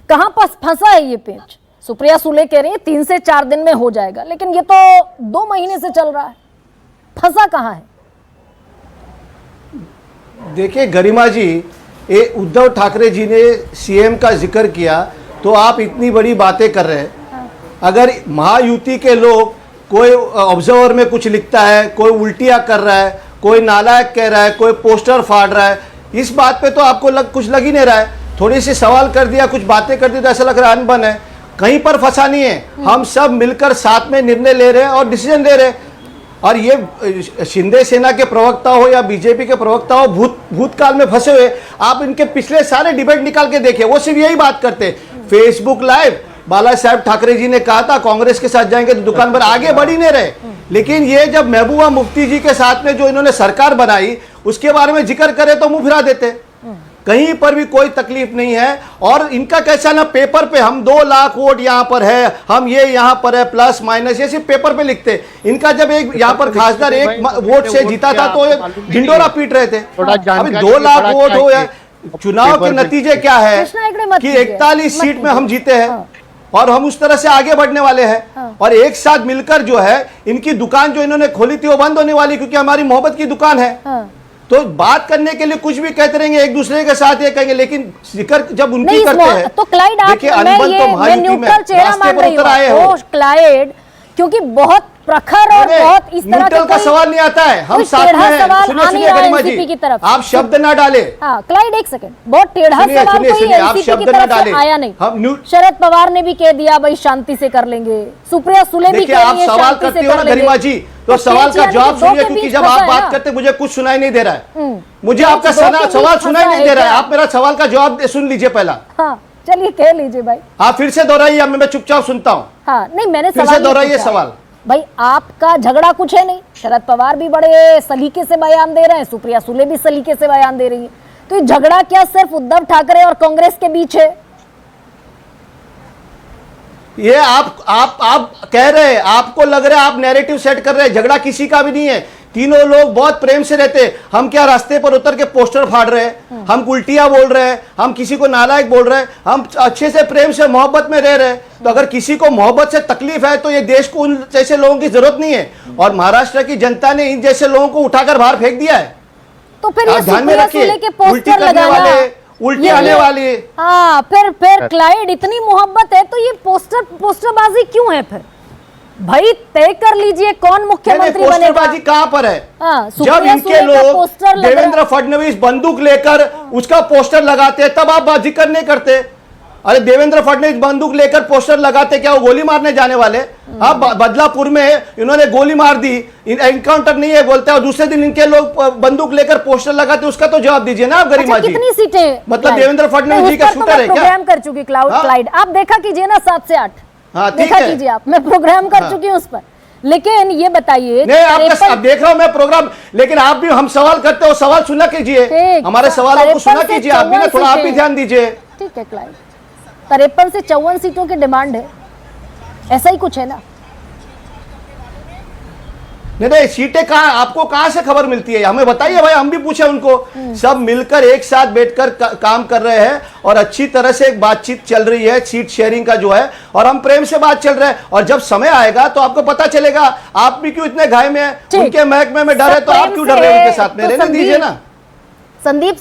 कहां पर फंसा है ये पेच? सुप्रिया सुले कह रही है 3 से 4 दिन में हो जाएगा, लेकिन ये तो 2 महीने से चल रहा है। फंसा कहां है? देखिए गरिमा जी, ये उद्धव ठाकरे जी ने सीएम का जिक्र किया तो आप इतनी बड़ी बातें कर रहे हैं। अगर महायुति के लोग, कोई ऑब्जर्वर में कुछ लिखता है, कोई उल्टियां कर रहा है, कोई नालायक कह रहा है, कोई पोस्टर फाड़ रहा है, इस बात पे तो आपको कुछ लग ही नहीं रहा है। थोड़ी सी सवाल कर दिया, कुछ बातें कर दी तो ऐसा लग रहा है अनबन है। कहीं पर फंसा नहीं है, हम सब मिलकर साथ में निर्णय ले रहे हैं और डिसीजन ले रहे हैं। और ये शिंदे सेना के प्रवक्ता हो या बीजेपी के प्रवक्ता हो, भूतकाल में फंसे हुए, आप इनके पिछले सारे डिबेट निकाल के देखिए, वो सिर्फ यही बात करते हैं। फेसबुक लाइव, बाला साहब ठाकरे जी ने कहा था कांग्रेस के साथ जाएंगे तो दुकान पर, आगे बढ़ ही नहीं रहे। लेकिन ये जब महबूबा मुफ्ती जी के साथ में जो इन्होंने सरकार बनाई, उसके बारे में जिक्र करे तो मुंह फिरा देते। कहीं पर भी कोई तकलीफ नहीं है। और इनका कैसा ना, पेपर पे हम 2 लाख वोट यहाँ पर है, हम ये यहाँ पर है, प्लस माइनस, ये सिर्फ पेपर पे लिखते। इनका जब एक यहाँ पर खासदार 1 वोट से जीता था तो ढिंडोरा पीट रहे थे। अभी 2 लाख वोट हो या चुनाव के नतीजे क्या है कि 41 सीट में हम जीते हैं और हम उस तरह से आगे बढ़ने वाले हैं। और एक साथ मिलकर जो है, इनकी दुकान जो इन्होंने खोली थी वो बंद होने वाली, क्योंकि हमारी मोहब्बत की दुकान है। तो बात करने के लिए कुछ भी कहते रहेंगे, एक दूसरे के साथ ये कहेंगे, लेकिन जिक्र जब उनकी करते हैं तो क्लाइड, देखिए अनबन तो महायुति में रास्ते पर उतर आए हो क्लाइड, क्योंकि बहुत प्रखर और बहुत इस तरह का सवाल नहीं आता है। हम साथ में हैं। सुनिए गरिमा जी, आप शब्द ना डाले। हाँ क्लाइड, एक सेकंड, बहुत टेढ़ा सवाल कोई एनसीपी की तरफ से आया नहीं। शरद पवार ने भी कह दिया भाई शांति से कर लेंगे, सुप्रिया सुले भी कह रही है सवाल करती हो ना गरिमा जी, तो सवाल का जवाब सुनिए, क्योंकि जब आप बात करते मुझे कुछ सुनाई नहीं दे रहा है, मुझे आपका सवाल सुनाई नहीं दे रहा है। आप मेरा सवाल का जवाब सुन लीजिए पहला। हाँ चलिए कह लीजिए भाई। आप फिर से दोहराइए, मैं चुपचाप सुनता हूँ। हाँ नहीं, मैंने फिर से दोहराइए सवाल। भाई आपका झगड़ा कुछ है नहीं, शरद पवार भी बड़े सलीके से बयान दे रहे हैं, सुप्रिया सुले भी सलीके से बयान दे रही है, तो ये झगड़ा क्या सिर्फ उद्धव ठाकरे और कांग्रेस के बीच है? ये आप कह रहे हैं, आपको लग रहा है आप नैरेटिव सेट कर रहे हैं। झगड़ा किसी का भी नहीं है, तीनों लोग बहुत प्रेम से रहते हैं। हम क्या रास्ते पर उतर के पोस्टर फाड़ रहे हैं, हम उल्टियां बोल रहे हैं, हम किसी को नालायक बोल रहे हैं, हम अच्छे से प्रेम से मोहब्बत में रह रहे हैं। तो अगर किसी को मोहब्बत से तकलीफ है तो ये देश को उन जैसे लोगों की जरूरत नहीं है। और महाराष्ट्र की जनता ने इन जैसे लोगों को उठाकर बाहर फेंक दिया है। तो फिर ये ध्यान में रखिए, उल्टी करने वाले, उल्टी आने वाली। हाँ फिर क्लाइड, इतनी मोहब्बत है तो ये पोस्टरबाजी क्यों है? फिर भाई तय कर लीजिए कौन मुख्यमंत्री बनेगा। पोस्टरबाजी कहां पर है? जब इनके लोग देवेंद्र फडणवीस बंदूक लेकर उसका पोस्टर लगाते हैं तब आप जिक्र नहीं करते। अरे देवेंद्र फडणवीस बंदूक लेकर पोस्टर लगाते, क्या वो गोली मारने जाने वाले? अब बदलापुर में इन्होंने गोली मार दी, एनकाउंटर नहीं है बोलते, और दूसरे दिन इनके लोग बंदूक लेकर पोस्टर लगाते, उसका तो जवाब दीजिए ना आप गरिमा जी। कितनी सीटें मतलब देवेंद्र फडणवीस जी का शूटर है क्या? प्रोग्राम कर चुकी क्लाइड, आप देखा कीजिए ना 7 से 8। हाँ देखा कीजिए आप, मैं प्रोग्राम कर चुकी हूँ उस पर। लेकिन ये बताइए, नहीं आपका अब देख रहा हूं मैं प्रोग्राम, लेकिन आप भी हम सवाल करते हो, सवाल सुना कीजिए, हमारे सवालों को सुना कीजिए आप भी ना, थोड़ा आप भी ध्यान दीजिए। ठीक है क्लाइड, 53 से 54 सीटों की डिमांड है, ऐसा ही कुछ है ना? नहीं सीटें कहाँ, आपको कहां से खबर मिलती है? हमें बताइए भाई, हम भी पूछे उनको। सब मिलकर एक साथ बैठकर काम कर रहे हैं और अच्छी तरह से एक बातचीत चल रही है, सीट शेयरिंग का जो है, और हम प्रेम से बात चल रहे हैं। और जब समय आएगा तो आपको पता चलेगा। आप भी क्यों इतने घाय में हैं? उनके महकमे में डर है तो आप क्यों डर रहे हैं उनके साथ में? रहने दीजिए ना। संदीप